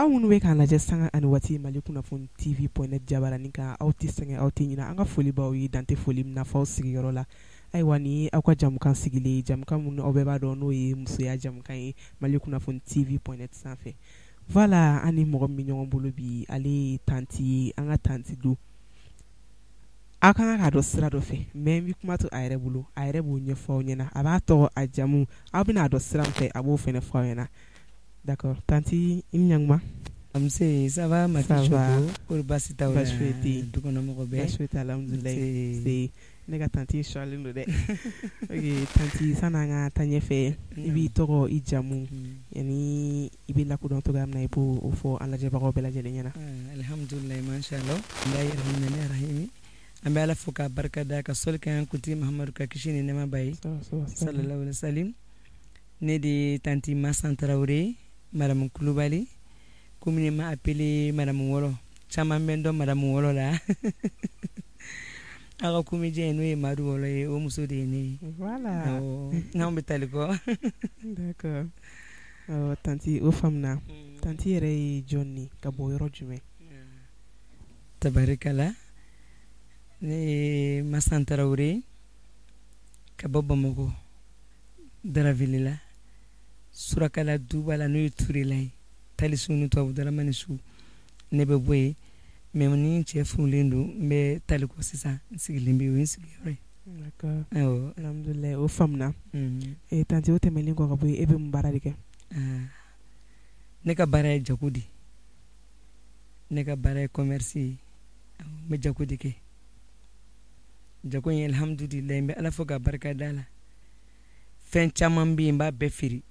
aw minnu bɛ k'an lajɛ sanga ani waati Mali kunnafoni TV.net jabaranin kan aw tɛ sɛgɛn aw tɛ ɲinɛ an ka foli b'aw ye dante foli min na f'aw sigiyɔrɔ la ayiwa ni aw ka jamukan sigilen jamukan minnu aw bɛɛ b'a dɔn n'o ye musoya jamukan ye Mali kunnafoni TV.net sanfɛ voilà an ni mɔgɔ min bɛ ɲɔgɔn bolo bi ale ye tanti ye an ka tanti don aw kan ka dɔn sira dɔ fɛ mais n bɛ kuma to a yɛrɛ bolo a yɛrɛ b'o ɲɛfɔ aw ɲɛna a b'a tɔgɔ a jamu aw bɛna a dɔn sira min fɛ a b'o fɛnɛ fɔ aw ɲɛna. D'accord. Tanti, il n'y a pas. Ça va, ma fille. Pour basita ou la du kono mo be. Basita alhamdulillah. C'est nega tanti Charlie no de. OK, tanti sananga tanye fe. Ibi toro i jamu. Yani ibi la ko don to gamna ipo o fo ala je bako bela je nyana. Alhamdulillah ma sha Allah. La yarhamna rahimi. Ambe ala fuka barka da ka sol kan kuti Muhammad ka kishini ne ma bayi. Sallallahu alaihi wasallam. Ne de tanti Massan Traoré. Madame Koulibaly, communément appelée Madame Wolo. Chamambendo Madame Wolo là. Alors comédien nous et Madou Wolo et au muso de né. Voilà. Non mais tel quoi. D'accord. Tanti au femme na. Tanti ere Johnny kabo yoro jume. Tabarikala. Ne Massan Traoré. Kabo Bamako. Daravilila. Surakala dubala no turilai talisu ni to abudala manisu nebe boy memni chef lendo me taliko sisa sigilimbi win sigire. D'accord. Alhamdulillah o famna. E tanti o temeli ko boy ebe mbaradike. Neka bara jakudi. Neka bara commerce me jakudi ke. Jakoni alhamdulillah me ala foka barka dala. Fen chaman bi mba be firi.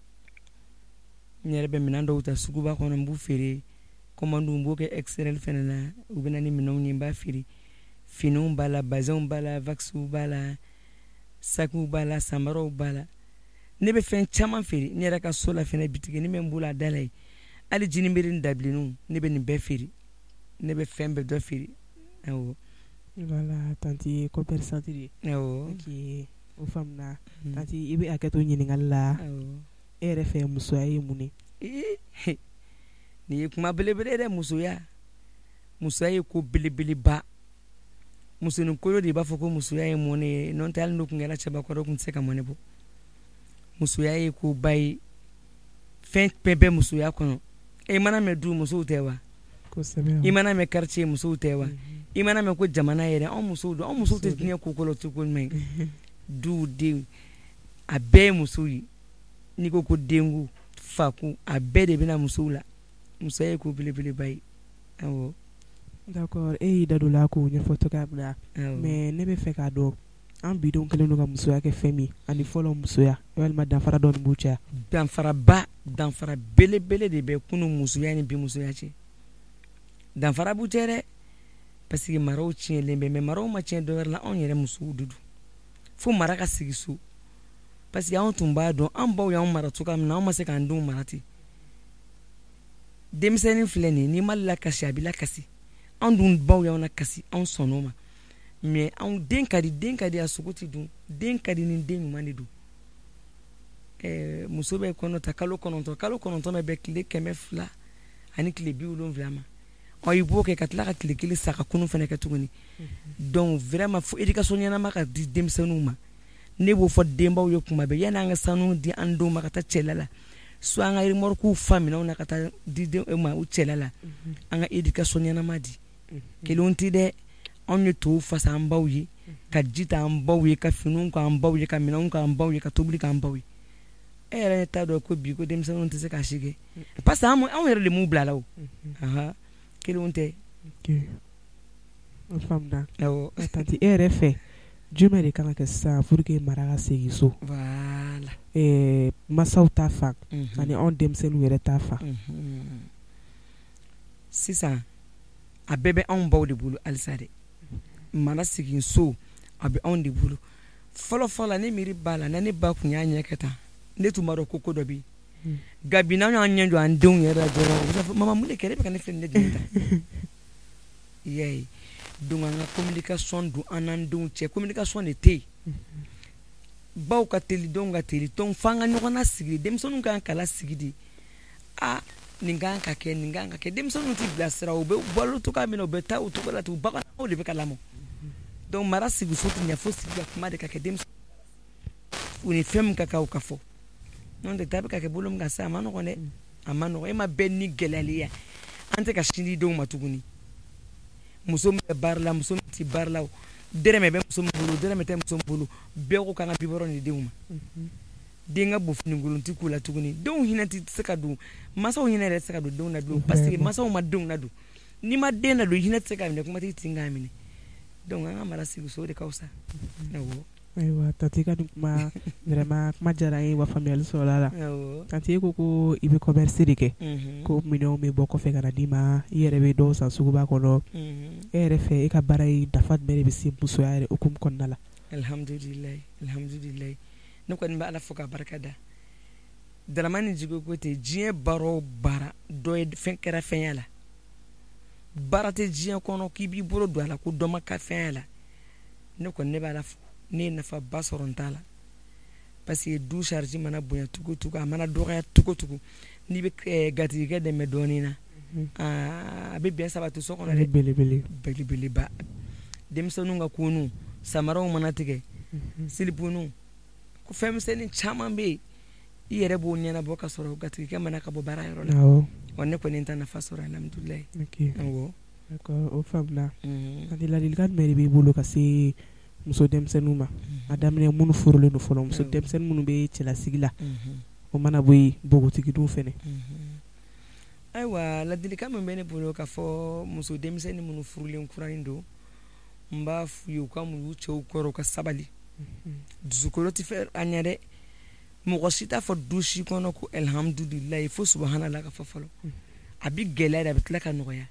Nyerebe minando uta sukuba kono mbu firi komando mboke XRL fenana ubinani minoni mba firi finu bala bazon bala vaxu bala saku bala samaro bala nebe fen chaman firi nyera ka sola fena bitike ni membula dalai ali jini mirin dablinu nebe ni be firi nebe fembe do firi awo voilà tanti ko persantiri awo ki o famna tanti ibe aketo nyiningal la awo ere fe musoya ye mune ni kuma belebele de musoya ye ko belebele ba musunu kolo de ba foko musoya ye mune non tal no kungela chaba ko kun seka mone bo musoya ye ko bai fen pebe musoya kono e mana me du muso tewa ko sebe e mana me quartier muso tewa e mana me ko jamana yere on muso te tinya ko kolo to ko men du de abe muso yi ni ko dengu faku abede bina musula musaye ko bile bay awo d'accord e dadula ko nya foto kabla mais ne be fe ka do an bidon kelen no ga musoya ke femi ani folo musoya walma dan fara don bucha dan fara bele de be kunu musoya ni bi musoya ci dan fara butere parce que maro ci lembe mais maro ma ci do la on yere musu dudu fo maraka sigisu parce que on tumba don an baw ya mara tuka na on ma se kan dun marati demseni fileni ni malla kasi abila kasi an dun baw ya na kasi an sonoma mais an den kadi asukuti dun den kadi ni den mani du musobe kono ta kalo kono me be kile keme fla ani kile bi ulon vraiment o yibo ke katla ka kile saka kunu fene ka tuguni donc vraiment fo éducation nyana maka di demsenuma ne bo fo dembaw yo kuma be yana nga sanu di ando makata chelala so anga iri morku famina ona kata di de ma u chelala anga education yana madi kelonti de onye to fasa ambawyi ka jita ambawyi ka finun ka ambawyi ka minon ka ambawyi ka tobli ka ambawyi era ta do ko bi ko dem sanu tse ka shige parce amo on yere le mu blala o aha kelonte que on famna o tanti RF Jume de kana ke sa pour que maraga segiso voilà masaw ta fa ani on demsel were ta fa sisa abebe on baw de bulu alsade mara sigin so abe on de bulu folo ne miri bala na ne ba kunya nyeketa ne tumaro koko dobi gabi na nya ndo andun yera do mama mule kere be kan fe ne dinta yey donc an ka communication don an an denw cɛ communication de tɛ yen baw ka teli denw ka teli donc f'an ka ɲɔgɔn lasigi denmisɛnninw kan k'a lasigi de nin kan ka kɛ nin kan ka kɛ denmisɛnninw tɛ bilasira u bɛ balo cogoya min na u bɛ taa o cogo la ten u baganaw de bɛ ka lamɔ donc mara sigi so tɛ ɲɛ fo sigi ka kuma de ka kɛ denmisɛnninw u ni fɛn min ka kan u ka fɔ n'o tɛ taa bɛ ka kɛ bolo min kan sa a ma nɔgɔn dɛ a ma nɔgɔn e ma bɛn ni gɛlɛyali ye an tɛ ka sin di denw ma tuguni muso min bɛ baara la muso min tɛ baara la o dɛrɛmɛ bɛ muso min bolo dɛrɛmɛ tɛ muso min bolo bɛɛ ko k'an ka bibɔrɔ ni denw ma den ka bon finikolon tɛ k'u la tuguni denw hinɛ tɛ se ka don mansaw hinɛ yɛrɛ tɛ se ka don denw na don parce que mansaw ma denw na don n'i ma den na don hinɛ tɛ se ka minɛ kuma tɛ tin k'a minɛ donc an ka mara sigi so de ka fisa awɔ ayiwa tanti ka nin kuma vraiment kuma diyara an ye wa faamuyali sɔrɔla la tanti e ko i bɛ commerce de kɛ ko minɛnw bɛ bɔ kɔfɛ ka na d'i ma i yɛrɛ bɛ dɔw san suguba kɔnɔ e yɛrɛ fɛ e ka baara ye nafa jumɛn de bɛ se musoya yɛrɛ hukumu kɔnɔna la alhamdulilayi alhamdulilayi ne kɔni bɛ ala fo ka barika da Daramani Djiko ko ten diɲɛ baara o baara dɔ ye fɛn kɛra fɛnya la baara tɛ diɲɛ kɔnɔ k'i b'i bolo don a la ko dɔ ma ka fɛnya la ne kɔni ne bɛ ala fo ne ye nafa ba sɔrɔ n t'a la parce que du charge mana bonya cogo cogo a mana dɔgɔya cogo cogo n'i bɛ gatigikɛ dɛmɛ dɔɔnin na a bɛ bɛn sabati so kɔnɔ dɛ belebeleba denmisɛnninw ka konu samaraw mana tigɛ silipunu ko fɛn misɛnnin caman bɛ yen i yɛrɛ b'o ɲɛnabɔ ka sɔrɔ gatigikɛ mana ka bɔ baara yɔrɔ la wa ne kɔni n ta nafa sɔrɔ alhamdulilayi awɔ o faamuna ani ladilikan jumɛn de b'i bolo ka se muso denmisɛnninw ma a daminɛ minnu furulen don fɔlɔ muso denmisɛnnin minnu bɛ cɛlasigi la o mana bɔ yen npogotigidenw fɛnɛ ayiwa ladilikan min bɛ ne bolo ka fɔ muso denmisɛnnin minnu furulen kuranin don n b'a f'u ye u ka muɲu cɛw kɔrɔ u ka sabali dusukolo tɛ fɛ a ɲɛ dɛ mɔgɔ si t'a fɔ du si kɔnɔ ko alhamdulilayi fo subhanala ka fɔ fɔlɔ a bɛ gɛlɛya de a bɛ tila ka nɔgɔya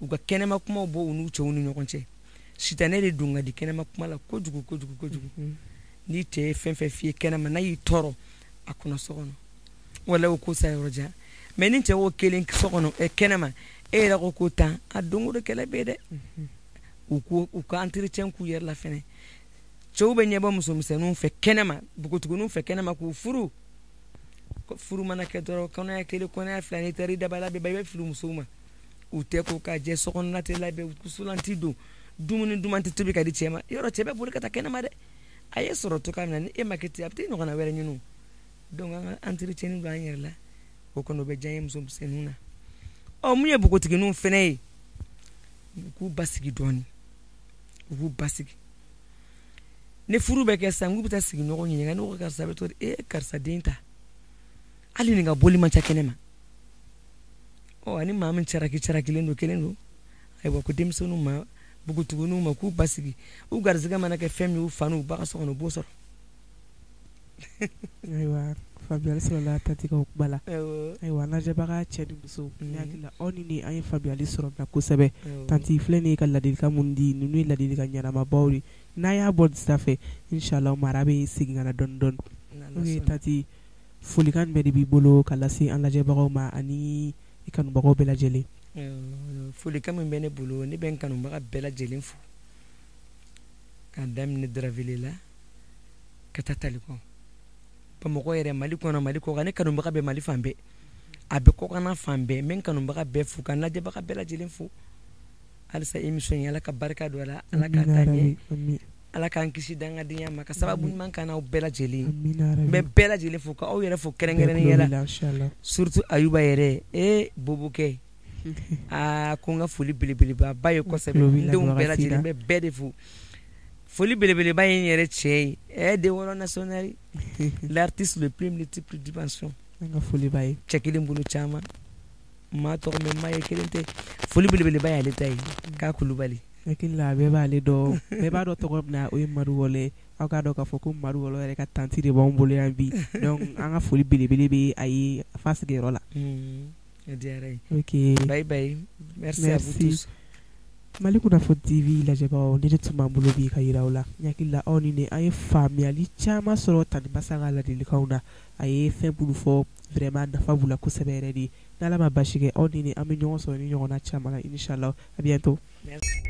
u ka kɛnɛma kumaw bɔ u n'u cɛw ni ɲɔgɔn cɛ sitanɛ de don ka di kɛnɛma kuma la kojugu kojugu kojugu n'i cɛ ye fɛn fɛn f'i ye kɛnɛma n'a y'i tɔɔrɔ a kɔnɔ so kɔnɔ wala o ko sa yɔrɔ jan mais ni cɛ ko kelen so kɔnɔ kɛnɛma e yɛrɛ ko ko tan a don o don kɛlɛ bɛ dɛ u ka entretien k'u yɛrɛ la fɛnɛ cɛw bɛ ɲɛbɔ musomisɛnninw fɛ kɛnɛma npogotigininw fɛ kɛnɛma k'u furu furu mana kɛ dɔrɔn kɔnɔya kelen kɔnɔya fila n'i taara i dabala bɛɛ i bɛ furu musow ma u tɛ ko ka jɛ sokɔnɔna tɛ labɛn u sulanti don dumuni duman tɛ tobi ka di cɛ ma yɔrɔ cɛ bɛ boli ka taa kɛnɛma dɛ a ye sɔrɔ to ka min na ni e ma kɛ ten a bɛ taa ɲɔgɔnna wɛrɛ ɲini donc an ka entretien don an yɛrɛ la o kɔni o bɛ diya n ye musomisɛnninw na mun ye npogotigininw fɛnɛ ye u k'u basigi dɔɔnin u k'u basigi ni furu bɛ kɛ sisan k'u bɛ taa sigi ɲɔgɔn ɲininka n'o karisa bɛ to karisa den ta hali nin ka boli man ca kɛnɛma ani maa min carakilen don kelen don ayiwa ko denmisɛnninw ma npogotigininw ma k'u basigi u garizigɛ mana kɛ fɛn min u fa n'u ba ka so kɔnɔ u b'o sɔrɔ ayiwa faamuyali sɔrɔla tanti ka o kuma la ayiwa an lajɛbaga cɛ ni muso ne hakili la aw ni an ye faamuyali sɔrɔ na kosɛbɛ tanti filɛ nin ye ka ladilikan minnu di ninnu ye ladilikan ɲɛnamabaw de n'a y'a bɔ sira fɛ inshallah mara bɛ segin ka na dɔɔnin dɔɔnin ok tanti folikan jumɛn de b'i bolo ka lase an lajɛbagaw ma ani i kanubagaw bɛɛ lajɛlen folikan min bɛ ne bolo ne bɛ n kanubaga bɛɛ lajɛlen fo k'a daminɛ Daravele la ka taa Talikɔ Bamakɔ yɛrɛ Mali kɔnɔ Mali kɔkan ne kanubaga bɛ Mali fan bɛɛ a bɛ kɔkanna fan bɛɛ n bɛ n kanubaga bɛɛ fo ka n lajɛbaga bɛɛ lajɛlen fo halisa émission in ala ka barika don a la ala k'a taa ɲɛ ala k'an kisi dangadenya ma ka sababu ɲuman k'an n'aw bɛɛ lajɛlen n bɛ bɛɛ lajɛlen fo ka aw yɛrɛ fo kɛrɛnkɛrɛnnenya la surtout Ayuba yɛrɛ Bobokɛ ko n ka foli belebeleba ba ye kosɛbɛ n denw bɛɛ lajɛlen n bɛ bɛɛ de fo foli belebeleba ye n yɛrɛ cɛ ye de wɔɔrɔ national l'artiste le plus multiple dimension n ka foli b'a ye cɛ kelen bolo caman maa tɔgɔ mɛ maa ye kelen tɛ foli belebeleba y'ale ta ye k'a Kulubali hakili la bɛɛ b'ale dɔn bɛɛ b'a dɔn tɔgɔ min na o ye Madu Wɔlɔ aw k'a dɔn k'a fɔ ko Madu Wɔlɔ yɛrɛ ka tanti de b'anw bolo yan bi donc an ka foli belebele bɛ a ye fa sigiyɔrɔ la ok bye bye merci à vous tous Mali Kunnafoni TV lajɛbagaw ne de tun b'an bolo bi ka yira aw la n hakili la aw ni ne an ye faamuyali caman sɔrɔ Tani Masa ka ladilikanw na a ye fɛn minnu fɔ vraiment nafa b'u la kosɛbɛ yɛrɛ de n'Ala ma basi kɛ aw ni ne an bɛ ɲɔgɔn sɔrɔ ni ɲɔgɔnna caman na inchallah à bientôt. Merci.